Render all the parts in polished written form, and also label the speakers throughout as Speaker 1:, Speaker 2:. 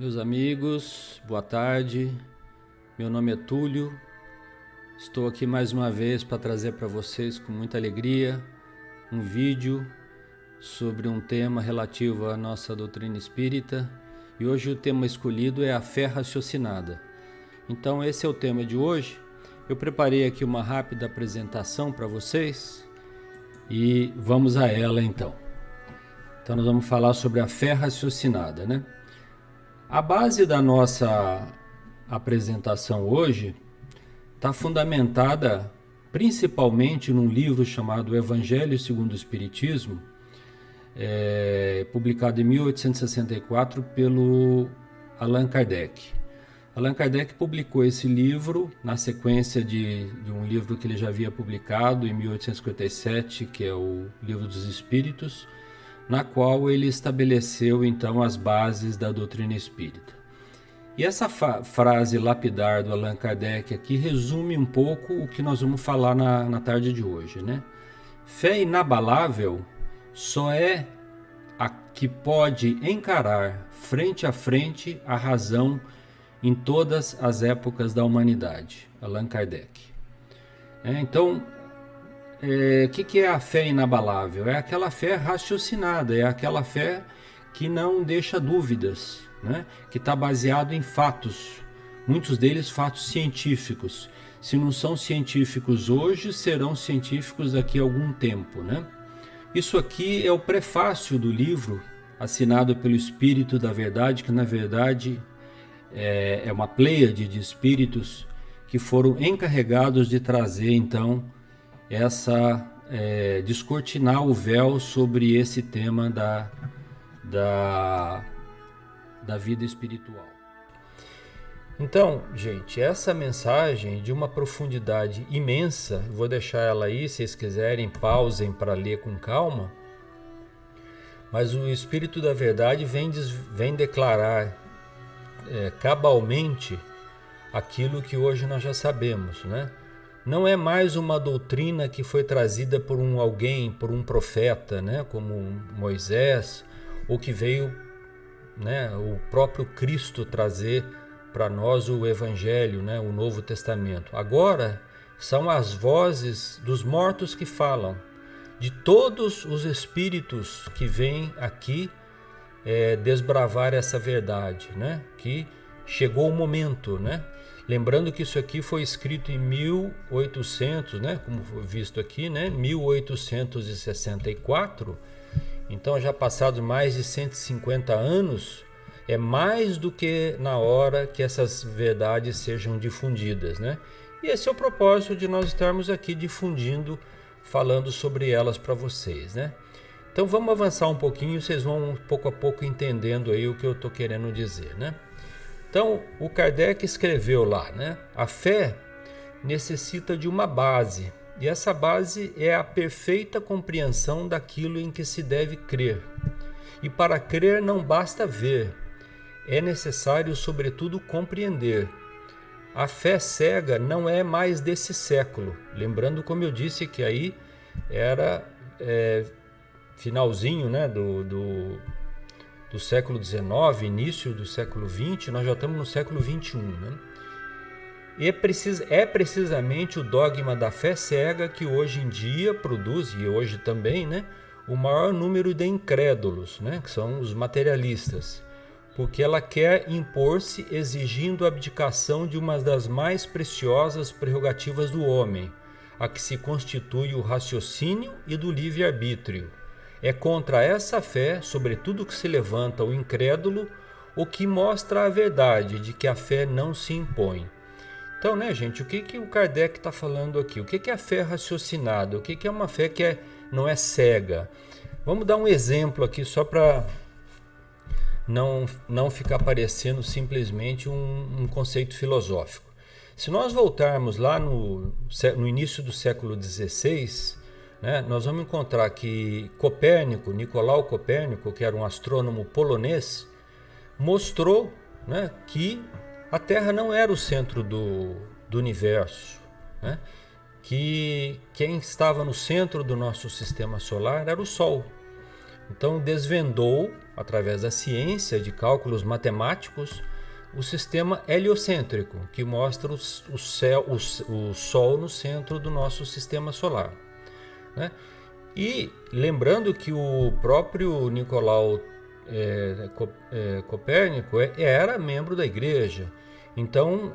Speaker 1: Meus amigos, boa tarde. Meu nome é Túlio. Estou aqui mais uma vez para trazer para vocês com muita alegria um vídeo sobre um tema relativo à nossa doutrina espírita. E hoje o tema escolhido é a fé raciocinada. Então esse é o tema de hoje. Eu preparei aqui uma rápida apresentação para vocês e vamos a ela então. Então nós vamos falar sobre a fé raciocinada, né? A base da nossa apresentação hoje está fundamentada principalmente num livro chamado Evangelho segundo o Espiritismo, publicado em 1864 pelo Allan Kardec. Allan Kardec publicou esse livro na sequência de um livro que ele já havia publicado em 1857, que é o Livro dos Espíritos, na qual ele estabeleceu então as bases da doutrina espírita. E essa frase lapidar do Allan Kardec aqui resume um pouco o que nós vamos falar na tarde de hoje, né? Fé inabalável só é a que pode encarar frente a frente a razão em todas as épocas da humanidade. Allan Kardec. Então, o que é a fé inabalável? É aquela fé raciocinada, é aquela fé que não deixa dúvidas, né? Que está baseado em fatos, muitos deles fatos científicos. Se não são científicos hoje, serão científicos daqui a algum tempo, né? Isso aqui é o prefácio do livro, assinado pelo Espírito da Verdade, que na verdade é uma pleiade de espíritos que foram encarregados de trazer então descortinar o véu sobre esse tema da vida espiritual. Então, gente, essa mensagem de uma profundidade imensa, vou deixar ela aí, se vocês quiserem, pausem para ler com calma, mas o Espírito da Verdade vem declarar cabalmente aquilo que hoje nós já sabemos, né? Não é mais uma doutrina que foi trazida por por um profeta, né, como Moisés, ou que veio, né, o próprio Cristo trazer para nós o Evangelho, né, o Novo Testamento. Agora são as vozes dos mortos que falam, de todos os espíritos que vêm aqui desbravar essa verdade, né, que chegou o momento, né? Lembrando que isso aqui foi escrito em 1800, né, como foi visto aqui, né, 1864. Então, já passados mais de 150 anos, é mais do que na hora que essas verdades sejam difundidas, né? E esse é o propósito de nós estarmos aqui difundindo, falando sobre elas para vocês, né? Então, vamos avançar um pouquinho, vocês vão pouco a pouco entendendo aí o que eu estou querendo dizer, né? Então, o Kardec escreveu lá, né? A fé necessita de uma base, e essa base é a perfeita compreensão daquilo em que se deve crer. E para crer não basta ver, é necessário, sobretudo, compreender. A fé cega não é mais desse século. Lembrando, como eu disse, que aí era finalzinho, né, do século XIX, início do século XX, nós já estamos no século XXI, né? E é precisamente o dogma da fé cega que hoje em dia produz, e hoje também, né, o maior número de incrédulos, né, que são os materialistas, porque ela quer impor-se exigindo a abdicação de uma das mais preciosas prerrogativas do homem, a que se constitui o raciocínio e do livre-arbítrio. É contra essa fé, sobretudo que se levanta o incrédulo, o que mostra a verdade de que a fé não se impõe. Então, né, gente, o que o Kardec está falando aqui? O que é a fé raciocinada? O que é uma fé que não é cega? Vamos dar um exemplo aqui só para não ficar parecendo simplesmente um conceito filosófico. Se nós voltarmos lá no início do século XVI, né, nós vamos encontrar que Nicolau Copérnico, que era um astrônomo polonês, mostrou, né, que a Terra não era o centro do universo, né, que quem estava no centro do nosso sistema solar era o Sol. Então desvendou, através da ciência de cálculos matemáticos, o sistema heliocêntrico, que mostra o Sol no centro do nosso sistema solar, né? E lembrando que o próprio Nicolau Copérnico era membro da igreja. Então,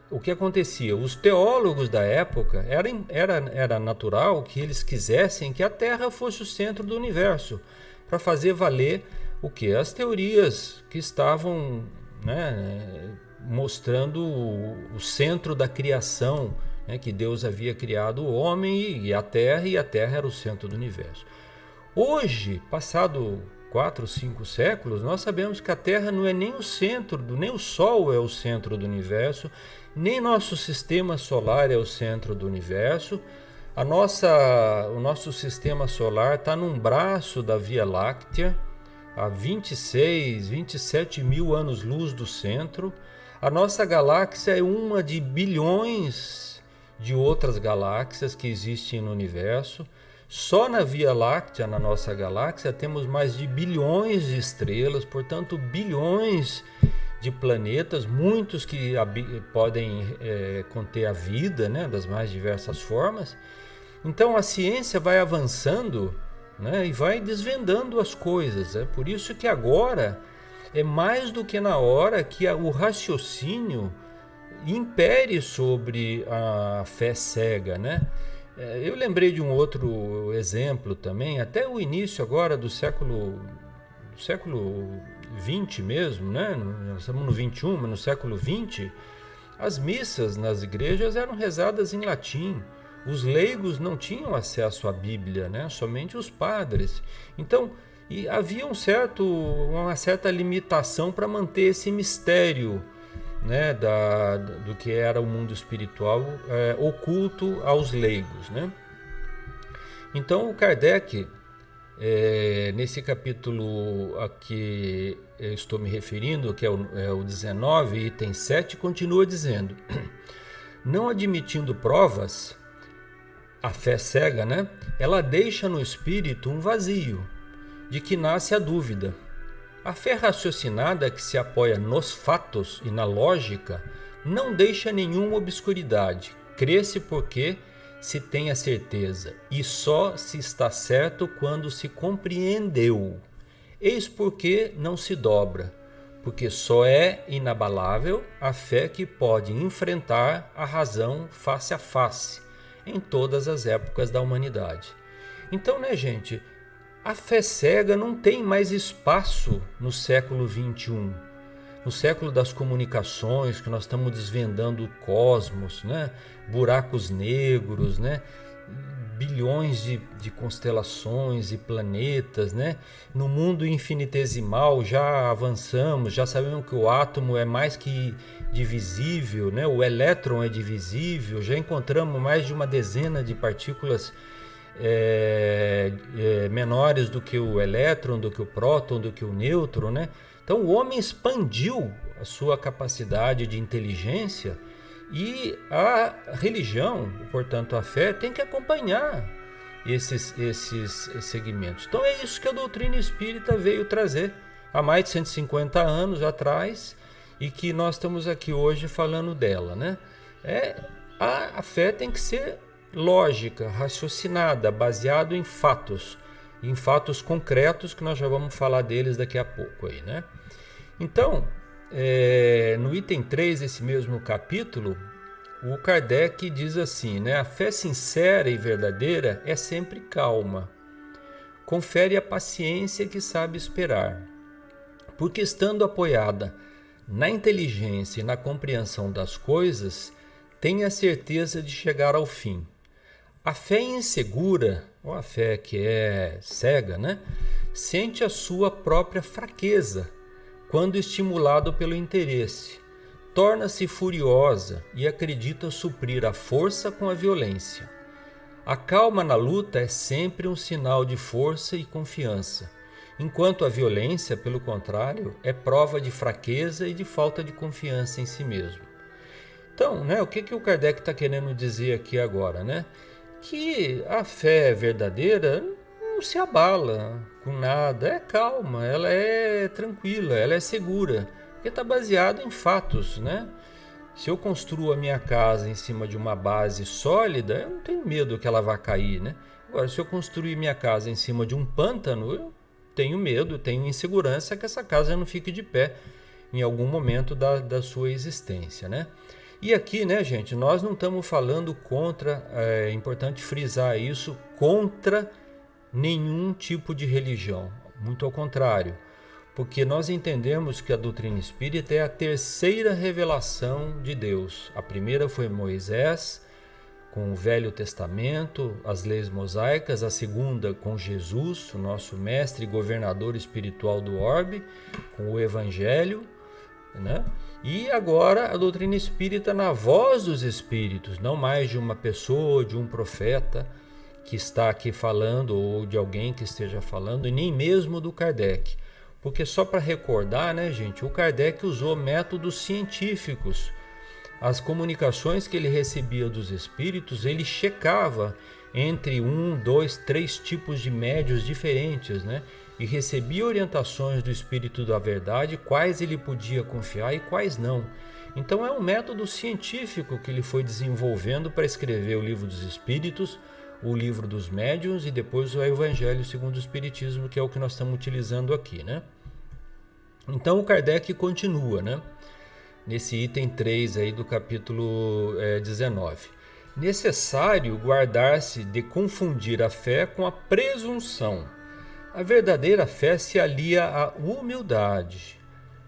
Speaker 1: o que acontecia? Os teólogos da época, era natural que eles quisessem que a Terra fosse o centro do universo, para fazer valer o que? As teorias que estavam, né, mostrando o centro da criação, né, que Deus havia criado o homem e a Terra era o centro do universo. Hoje, passado 4, 5 séculos, nós sabemos que a Terra não é nem o centro, nem o Sol é o centro do universo, nem nosso sistema solar é o centro do universo. O nosso sistema solar está num braço da Via Láctea, a 26, 27 mil anos-luz do centro. A nossa galáxia é uma de bilhões de outras galáxias que existem no universo. Só na Via Láctea, na nossa galáxia, temos mais de bilhões de estrelas, portanto, bilhões de planetas, muitos que podem conter a vida, né, das mais diversas formas. Então, a ciência vai avançando, né, e vai desvendando as coisas. É por isso que agora é mais do que na hora que o raciocínio impere sobre a fé cega, né? Eu lembrei de um outro exemplo também, até o início agora do século 20 mesmo, né? Nós estamos no 21, mas no século 20, as missas nas igrejas eram rezadas em latim. Os leigos não tinham acesso à Bíblia, né? Somente os padres. Então, havia uma certa limitação para manter esse mistério, né, do que era o mundo espiritual oculto aos leigos, né? Então o Kardec, nesse capítulo a que eu estou me referindo, que é o 19, item 7, continua dizendo: não admitindo provas, a fé cega, né, ela deixa no espírito um vazio, de que nasce a dúvida. A fé raciocinada, que se apoia nos fatos e na lógica, não deixa nenhuma obscuridade. Crê-se porque se tem a certeza, e só se está certo quando se compreendeu. Eis porque não se dobra, porque só é inabalável a fé que pode enfrentar a razão face a face, em todas as épocas da humanidade. Então, né, gente, a fé cega não tem mais espaço no século XXI, no século das comunicações, que nós estamos desvendando o cosmos, né? Buracos negros, né? Bilhões de constelações e planetas, né? No mundo infinitesimal já avançamos, já sabemos que o átomo é mais que divisível, né? O elétron é divisível, já encontramos mais de uma dezena de partículas menores do que o elétron, do que o próton, do que o nêutron, né? Então o homem expandiu a sua capacidade de inteligência e a religião, portanto a fé, tem que acompanhar esses segmentos. Então é isso que a doutrina espírita veio trazer há mais de 150 anos atrás e que nós estamos aqui hoje falando dela, né? A fé tem que ser lógica, raciocinada, baseado em fatos concretos, que nós já vamos falar deles daqui a pouco aí, né? Então, no item 3 desse mesmo capítulo, o Kardec diz assim, né? A fé sincera e verdadeira é sempre calma, confere a paciência que sabe esperar, porque estando apoiada na inteligência e na compreensão das coisas, tem a certeza de chegar ao fim. A fé insegura, ou a fé que é cega, né, sente a sua própria fraqueza quando estimulado pelo interesse. Torna-se furiosa e acredita suprir a força com a violência. A calma na luta é sempre um sinal de força e confiança, enquanto a violência, pelo contrário, é prova de fraqueza e de falta de confiança em si mesmo. Então, né, o que o Kardec está querendo dizer aqui agora, né? Que a fé verdadeira não se abala com nada, é calma, ela é tranquila, ela é segura, porque está baseado em fatos, né? Se eu construo a minha casa em cima de uma base sólida, eu não tenho medo que ela vá cair, né? Agora, se eu construir minha casa em cima de um pântano, eu tenho medo, tenho insegurança que essa casa não fique de pé em algum momento da sua existência, né? E aqui, né, gente, nós não estamos falando contra, é importante frisar isso, contra nenhum tipo de religião, muito ao contrário, porque nós entendemos que a doutrina espírita é a terceira revelação de Deus. A primeira foi Moisés, com o Velho Testamento, as leis mosaicas, a segunda com Jesus, o nosso mestre e governador espiritual do orbe, com o Evangelho, né? E agora a doutrina espírita na voz dos espíritos, não mais de uma pessoa, de um profeta que está aqui falando ou de alguém que esteja falando, e nem mesmo do Kardec. Porque só para recordar, né, gente, o Kardec usou métodos científicos. As comunicações que ele recebia dos espíritos, ele checava entre 1, 2, 3 tipos de médios diferentes, né? E recebia orientações do Espírito da Verdade, quais ele podia confiar e quais não. Então é um método científico que ele foi desenvolvendo para escrever o Livro dos Espíritos, o Livro dos Médiuns e depois o Evangelho segundo o Espiritismo, que é o que nós estamos utilizando aqui, né? Então o Kardec continua, né? Nesse item 3 aí do capítulo 19. Necessário guardar-se de confundir a fé com a presunção. A verdadeira fé se alia à humildade.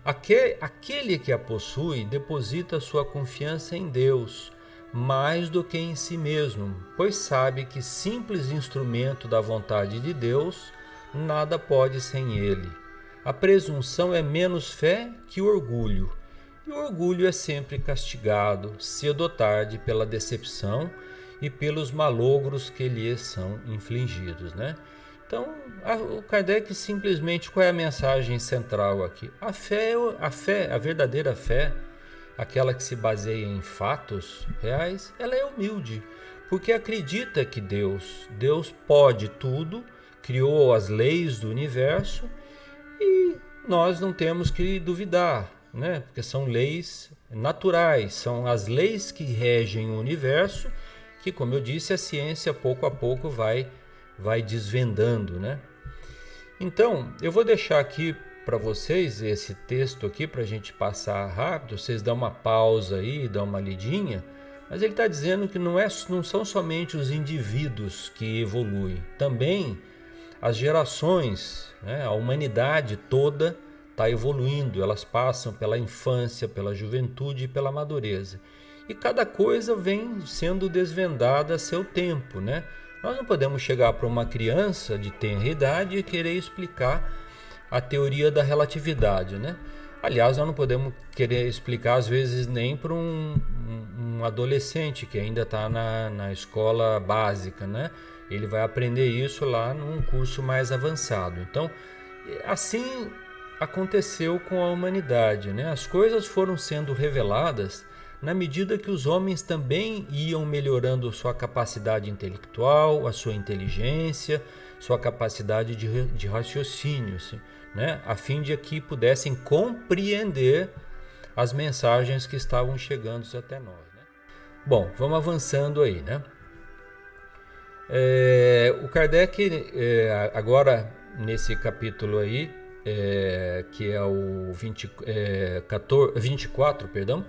Speaker 1: Aquele que a possui deposita sua confiança em Deus, mais do que em si mesmo, pois sabe que simples instrumento da vontade de Deus, nada pode sem ele. A presunção é menos fé que o orgulho, e o orgulho é sempre castigado, cedo ou tarde, pela decepção e pelos malogros que lhe são infligidos, né? Então, o Kardec simplesmente, qual é a mensagem central aqui? A fé, a verdadeira fé, aquela que se baseia em fatos reais, ela é humilde, porque acredita que Deus pode tudo, criou as leis do universo e nós não temos que duvidar, né? Porque são leis naturais, são as leis que regem o universo, que, como eu disse, a ciência pouco a pouco vai desvendando, né? Então, eu vou deixar aqui para vocês esse texto aqui para a gente passar rápido, vocês dão uma pausa aí, dão uma lidinha, mas ele está dizendo que não são somente os indivíduos que evoluem, também as gerações, né? A humanidade toda está evoluindo, elas passam pela infância, pela juventude e pela madureza. E cada coisa vem sendo desvendada a seu tempo, né? Nós não podemos chegar para uma criança de tenra idade e querer explicar a teoria da relatividade, né? Aliás, nós não podemos querer explicar, às vezes, nem para um adolescente que ainda está na escola básica, né? Ele vai aprender isso lá num curso mais avançado. Então, assim aconteceu com a humanidade, né? As coisas foram sendo reveladas na medida que os homens também iam melhorando sua capacidade intelectual, a sua inteligência, sua capacidade de raciocínio, né? A fim de que pudessem compreender as mensagens que estavam chegando até nós, né? Bom, vamos avançando aí, né? O Kardec, agora nesse capítulo aí, que é o 24, perdão,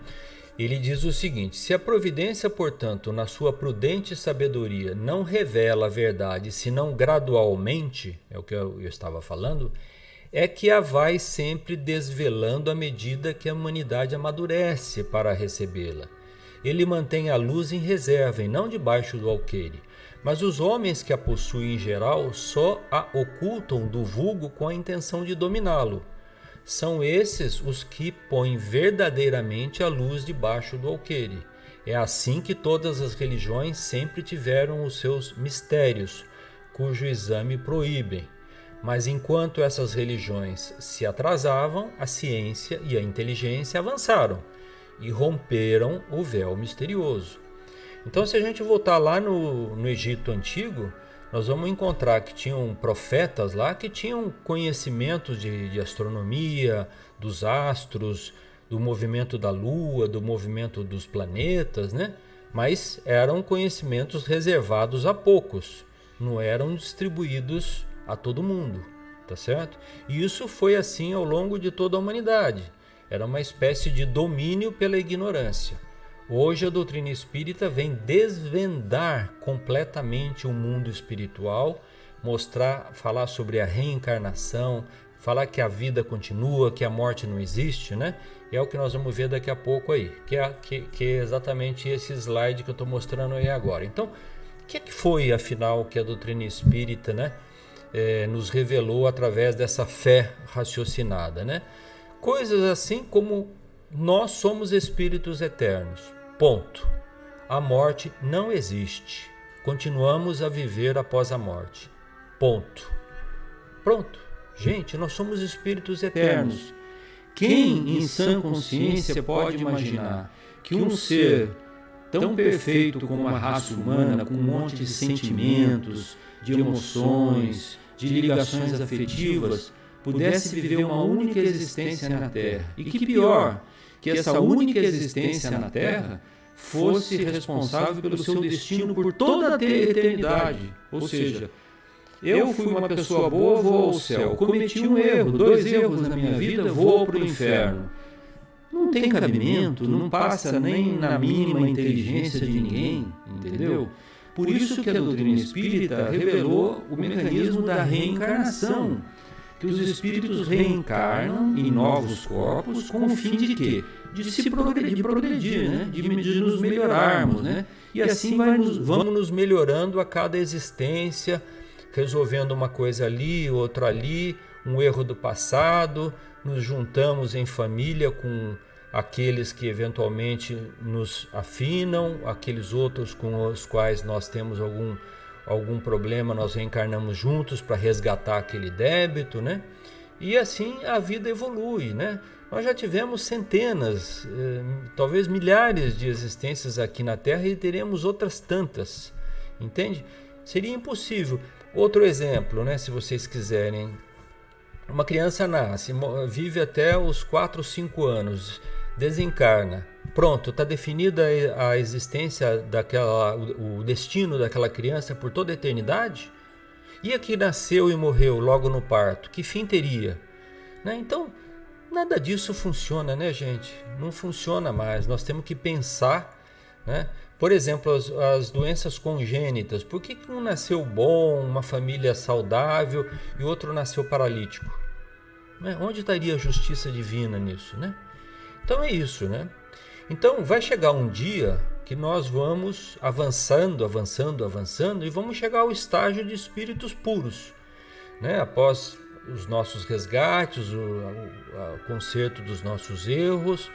Speaker 1: ele diz o seguinte: se a providência, portanto, na sua prudente sabedoria, não revela a verdade, senão gradualmente, é o que eu estava falando, é que a vai sempre desvelando à medida que a humanidade amadurece para recebê-la. Ele mantém a luz em reserva e não debaixo do alqueire, mas os homens que a possuem em geral só a ocultam do vulgo com a intenção de dominá-lo. São esses os que põem verdadeiramente a luz debaixo do alqueire. É assim que todas as religiões sempre tiveram os seus mistérios, cujo exame proíbem. Mas enquanto essas religiões se atrasavam, a ciência e a inteligência avançaram e romperam o véu misterioso. Então, se a gente voltar lá no Egito Antigo, nós vamos encontrar que tinham profetas lá que tinham conhecimentos de astronomia, dos astros, do movimento da Lua, do movimento dos planetas, né? Mas eram conhecimentos reservados a poucos, não eram distribuídos a todo mundo, tá certo? E isso foi assim ao longo de toda a humanidade. Era uma espécie de domínio pela ignorância. Hoje a doutrina espírita vem desvendar completamente o mundo espiritual, mostrar, falar sobre a reencarnação, falar que a vida continua, que a morte não existe, né? E é o que nós vamos ver daqui a pouco aí, que é exatamente esse slide que eu estou mostrando aí agora. Então, o que foi, afinal, que a doutrina espírita, né, nos revelou através dessa fé raciocinada, né? Coisas assim como nós somos espíritos eternos, ponto. A morte não existe. Continuamos a viver após a morte, ponto. Pronto. Gente, nós somos espíritos eternos. Quem em sã consciência pode imaginar que um ser tão perfeito como a raça humana, com um monte de sentimentos, de emoções, de ligações afetivas, pudesse viver uma única existência na Terra? E que pior, que essa única existência na Terra fosse responsável pelo seu destino por toda a eternidade. Ou seja, eu fui uma pessoa boa, vou ao céu. Cometi um erro, 2 erros na minha vida, vou para o inferno. Não tem cabimento, não passa nem na mínima inteligência de ninguém, entendeu? Por isso que a doutrina espírita revelou o mecanismo da reencarnação, que os espíritos reencarnam em novos corpos com o fim de quê? De progredir, né? de nos melhorarmos, né? E assim vamos nos melhorando a cada existência, resolvendo uma coisa ali, outra ali, um erro do passado, nos juntamos em família com aqueles que eventualmente nos afinam, aqueles outros com os quais nós temos algum problema, nós reencarnamos juntos para resgatar aquele débito, né? E assim a vida evolui, né? Nós já tivemos centenas, talvez milhares de existências aqui na Terra e teremos outras tantas, entende? Seria impossível. Outro exemplo, né, se vocês quiserem, uma criança nasce, vive até os 4, 5 anos, desencarna, pronto, está definida a existência o destino daquela criança por toda a eternidade? E a que nasceu e morreu logo no parto, que fim teria? Né? Então, nada disso funciona, né, gente? Não funciona mais, nós temos que pensar, né? Por exemplo, as doenças congênitas. Por que um nasceu bom, uma família saudável, e outro nasceu paralítico? Né? Onde estaria a justiça divina nisso, né? Então é isso, né? Então vai chegar um dia que nós vamos avançando e vamos chegar ao estágio de espíritos puros, né? Após os nossos resgates, o conserto dos nossos erros,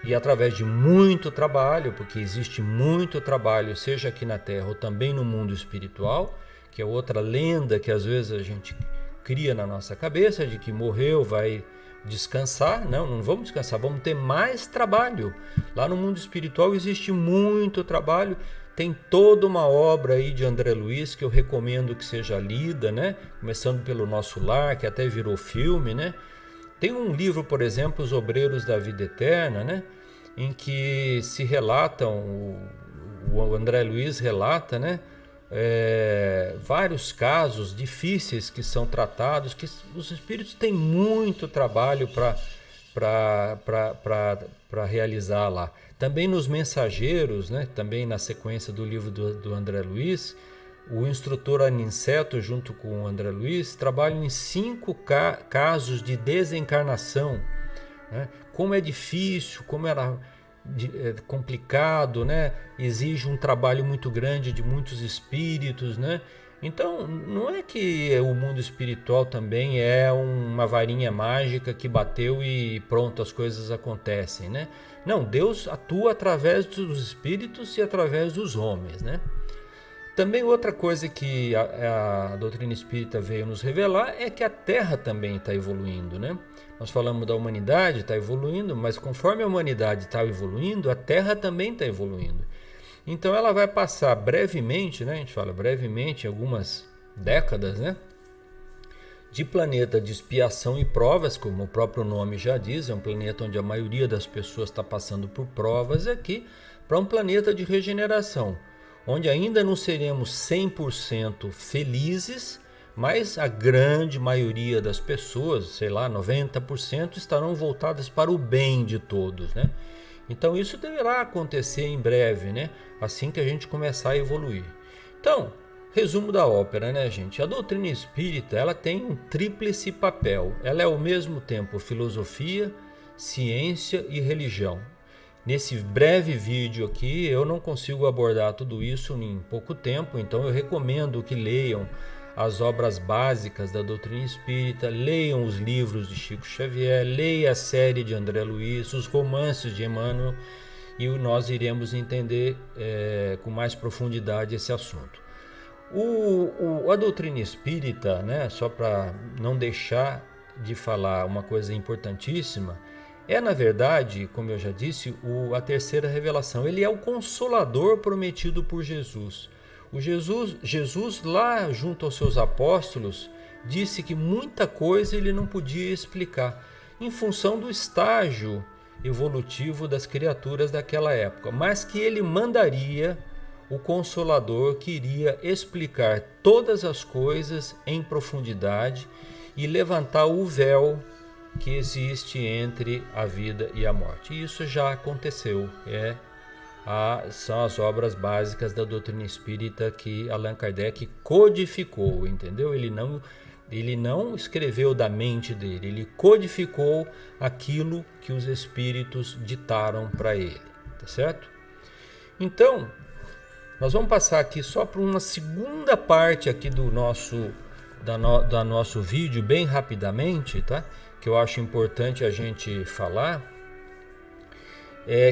Speaker 1: e através de muito trabalho, porque existe muito trabalho, seja aqui na Terra ou também no mundo espiritual, que é outra lenda que às vezes a gente cria na nossa cabeça, de que morreu, vai descansar. Não vamos descansar, vamos ter mais trabalho. Lá no mundo espiritual existe muito trabalho, tem toda uma obra aí de André Luiz que eu recomendo que seja lida, né? Começando pelo Nosso Lar, que até virou filme, né? Tem um livro, por exemplo, Os Obreiros da Vida Eterna, né? Em que se relatam, o André Luiz relata, né? Vários casos difíceis que são tratados, que os espíritos têm muito trabalho para realizar lá. Também nos Mensageiros, né? Também na sequência do livro do André Luiz, o instrutor Aniceto, junto com o André Luiz, trabalham em 5 casos de desencarnação, né? Como é difícil, como era complicado, né? Exige um trabalho muito grande de muitos espíritos, né? Então, não é que o mundo espiritual também é uma varinha mágica que bateu e pronto, as coisas acontecem, né? Não, Deus atua através dos espíritos e através dos homens, né? Também outra coisa que a doutrina espírita veio nos revelar é que a Terra também está evoluindo, né? Nós falamos da humanidade, está evoluindo, mas conforme a humanidade está evoluindo, a Terra também está evoluindo. Então ela vai passar brevemente, né? A gente fala brevemente, em algumas décadas, né? De planeta de expiação e provas, como o próprio nome já diz, é um planeta onde a maioria das pessoas está passando por provas aqui, para um planeta de regeneração, onde ainda não seremos 100% felizes, mas a grande maioria das pessoas, sei lá, 90%, estarão voltadas para o bem de todos, né? Então isso deverá acontecer em breve, né? Assim que a gente começar a evoluir. Então, resumo da ópera, né, gente? A doutrina espírita, ela tem um tríplice papel. Ela é ao mesmo tempo filosofia, ciência e religião. Nesse breve vídeo aqui, eu não consigo abordar tudo isso em pouco tempo, então eu recomendo que leiam as obras básicas da doutrina espírita, leiam os livros de Chico Xavier, leiam a série de André Luiz, os romances de Emmanuel, e nós iremos entender com mais profundidade esse assunto. A doutrina espírita, né, só para não deixar de falar uma coisa importantíssima, na verdade, como eu já disse, a terceira revelação. Ele é o consolador prometido por Jesus. Jesus, lá junto aos seus apóstolos, disse que muita coisa ele não podia explicar, em função do estágio evolutivo das criaturas daquela época, mas que ele mandaria o Consolador, que iria explicar todas as coisas em profundidade e levantar o véu que existe entre a vida e a morte. E isso já aconteceu, são as obras básicas da doutrina espírita que Allan Kardec codificou, entendeu? Ele não escreveu da mente dele, ele codificou aquilo que os espíritos ditaram para ele, tá certo? Então, nós vamos passar aqui só para uma segunda parte aqui do nosso vídeo, bem rapidamente, tá? Que eu acho importante a gente falar.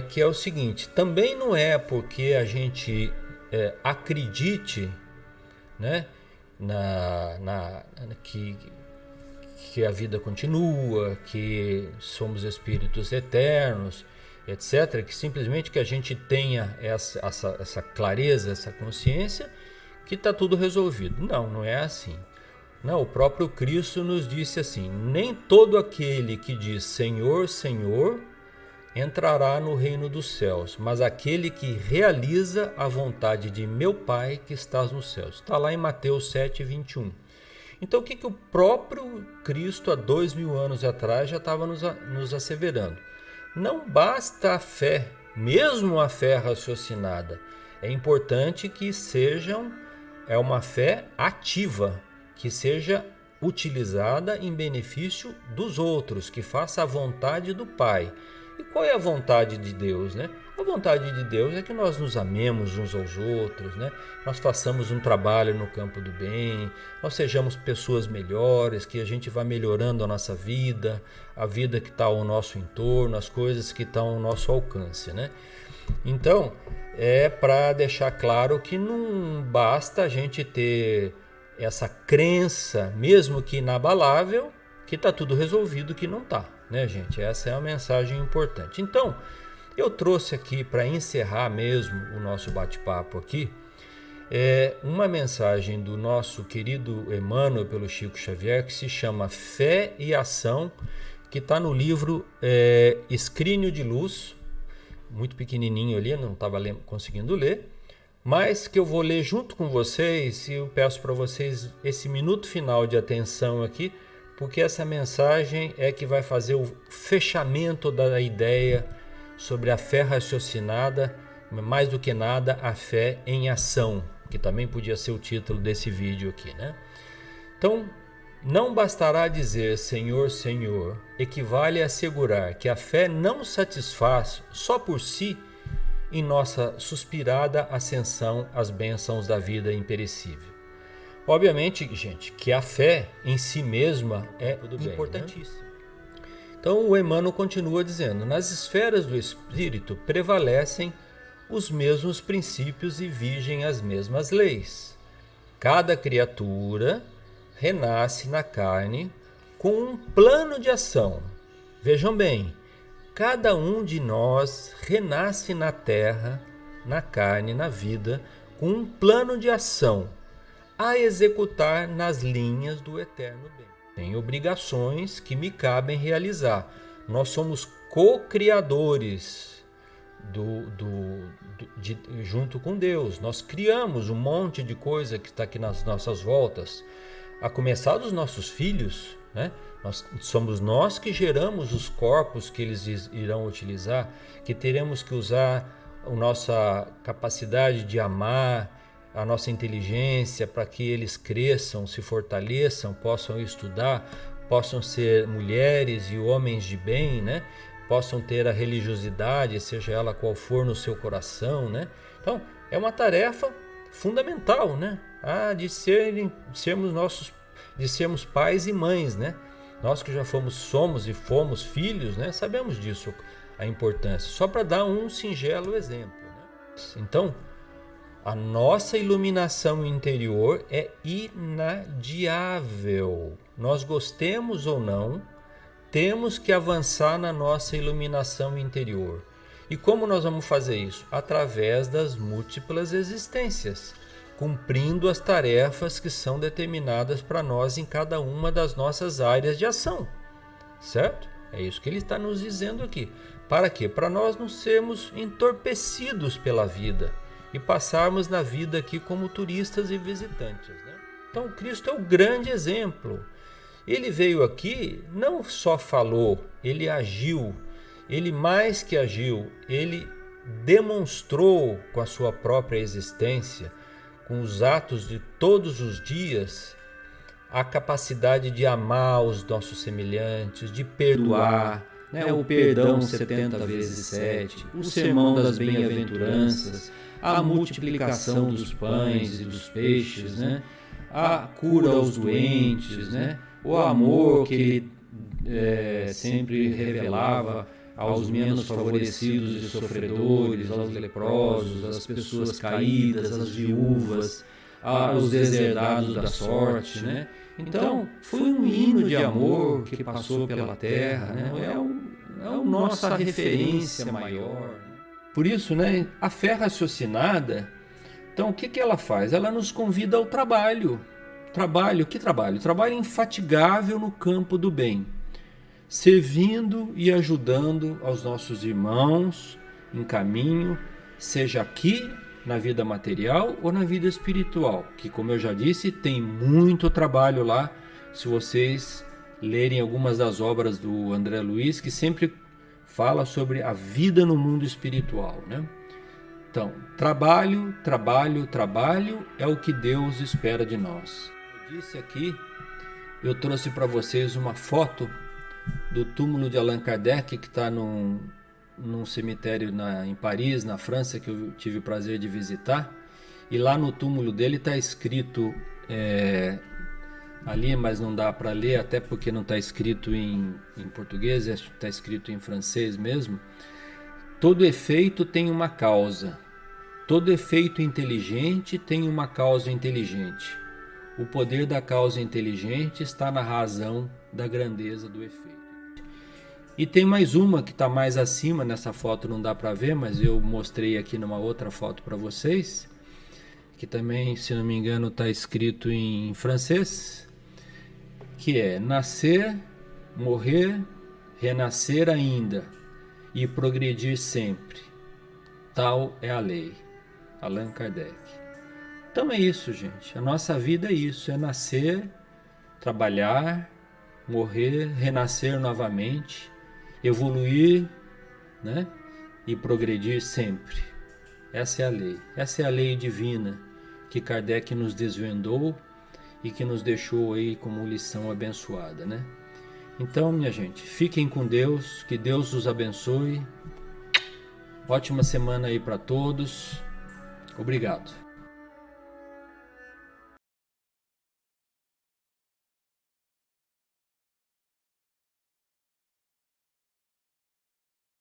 Speaker 1: Que é o seguinte, também não é porque a gente acredite, né, que a vida continua, que somos espíritos eternos, etc., que simplesmente que a gente tenha essa clareza, essa consciência, que está tudo resolvido. Não é assim. Não, o próprio Cristo nos disse assim: nem todo aquele que diz Senhor, Senhor, entrará no reino dos céus, mas aquele que realiza a vontade de meu Pai que estás nos céus. Está lá em Mateus 7:21. Então o que o próprio Cristo há 2000 anos atrás já estava nos asseverando? Não basta a fé, mesmo a fé raciocinada. É importante que uma fé ativa, que seja utilizada em benefício dos outros, que faça a vontade do Pai. E qual é a vontade de Deus, né? A vontade de Deus é que nós nos amemos uns aos outros, né? Nós façamos um trabalho no campo do bem, nós sejamos pessoas melhores, que a gente vá melhorando a nossa vida, a vida que está ao nosso entorno, as coisas que estão ao nosso alcance, né? Então, é para deixar claro que não basta a gente ter essa crença, mesmo que inabalável, que está tudo resolvido, que não está, né, gente? Essa é a mensagem importante. Então, eu trouxe aqui para encerrar mesmo o nosso bate-papo aqui, uma mensagem do nosso querido Emmanuel pelo Chico Xavier, que se chama Fé e Ação, que está no livro Escrínio de Luz, muito pequenininho ali, não estava conseguindo ler, mas que eu vou ler junto com vocês, e eu peço para vocês esse minuto final de atenção aqui, porque essa mensagem é que vai fazer o fechamento da ideia sobre a fé raciocinada, mais do que nada a fé em ação, que também podia ser o título desse vídeo aqui, né? Então, não bastará dizer Senhor, Senhor, equivale a assegurar que a fé não satisfaz só por si em nossa suspirada ascensão às bênçãos da vida imperecível. Obviamente, gente, que a fé em si mesma é importantíssima. Né? Então o Emmanuel continua dizendo: nas esferas do espírito prevalecem os mesmos princípios e vigem as mesmas leis. Cada criatura renasce na carne com um plano de ação. Vejam bem, cada um de nós renasce na terra, na carne, na vida, com um plano de ação. a executar nas linhas do eterno bem. Tem obrigações que me cabem realizar. Nós somos co-criadores junto com Deus. Nós criamos um monte de coisa que está aqui nas nossas voltas, a começar dos nossos filhos, né? Somos nós que geramos os corpos que eles irão utilizar, que teremos que usar a nossa capacidade de amar, a nossa inteligência, para que eles cresçam, se fortaleçam, possam estudar, possam ser mulheres e homens de bem, né? Possam ter a religiosidade, seja ela qual for, no seu coração, né? Então, é uma tarefa fundamental, né? De sermos pais e mães, né? Nós que já somos e fomos filhos, né? Sabemos disso, a importância. Só para dar um singelo exemplo, né? Então, a nossa iluminação interior é inadiável. Nós gostemos ou não, temos que avançar na nossa iluminação interior. E como nós vamos fazer isso? Através das múltiplas existências, cumprindo as tarefas que são determinadas para nós em cada uma das nossas áreas de ação. Certo? É isso que ele está nos dizendo aqui. Para quê? Para nós não sermos entorpecidos pela vida e passarmos na vida aqui como turistas e visitantes, né? Então, Cristo é o grande exemplo. Ele veio aqui, não só falou, ele agiu. Ele mais que agiu, ele demonstrou com a sua própria existência, com os atos de todos os dias, a capacidade de amar os nossos semelhantes, de perdoar, né? O perdão 70 vezes 7, o sermão das bem-aventuranças, a multiplicação dos pães e dos peixes, né? A cura aos doentes, né? O amor que ele sempre revelava aos menos favorecidos e sofredores, aos leprosos, às pessoas caídas, às viúvas, aos deserdados da sorte, né? Então, foi um hino de amor que passou pela terra, né? É a nossa referência maior. Por isso, né, a fé raciocinada, então o que ela faz? Ela nos convida ao trabalho. Que trabalho? Trabalho infatigável no campo do bem, servindo e ajudando aos nossos irmãos em caminho, seja aqui na vida material ou na vida espiritual, que, como eu já disse, tem muito trabalho lá. Se vocês lerem algumas das obras do André Luiz, que sempre fala sobre a vida no mundo espiritual, né? Então, trabalho é o que Deus espera de nós. Eu disse aqui, eu trouxe para vocês uma foto do túmulo de Allan Kardec, que está num cemitério em Paris, na França, que eu tive o prazer de visitar. E lá no túmulo dele está escrito, ali, mas não dá para ler, até porque não está escrito em português, está escrito em francês mesmo. Todo efeito tem uma causa. Todo efeito inteligente tem uma causa inteligente. O poder da causa inteligente está na razão da grandeza do efeito. E tem mais uma que está mais acima, nessa foto não dá para ver, mas eu mostrei aqui numa outra foto para vocês, que também, se não me engano, está escrito em francês, que é: nascer, morrer, renascer ainda e progredir sempre. Tal é a lei. Allan Kardec. Então é isso, gente. A nossa vida é isso, é nascer, trabalhar, morrer, renascer novamente, evoluir, né? E progredir sempre. Essa é a lei. Essa é a lei divina que Kardec nos desvendou e que nos deixou aí como lição abençoada, né? Então, minha gente, fiquem com Deus, que Deus os abençoe. Ótima semana aí para todos. Obrigado.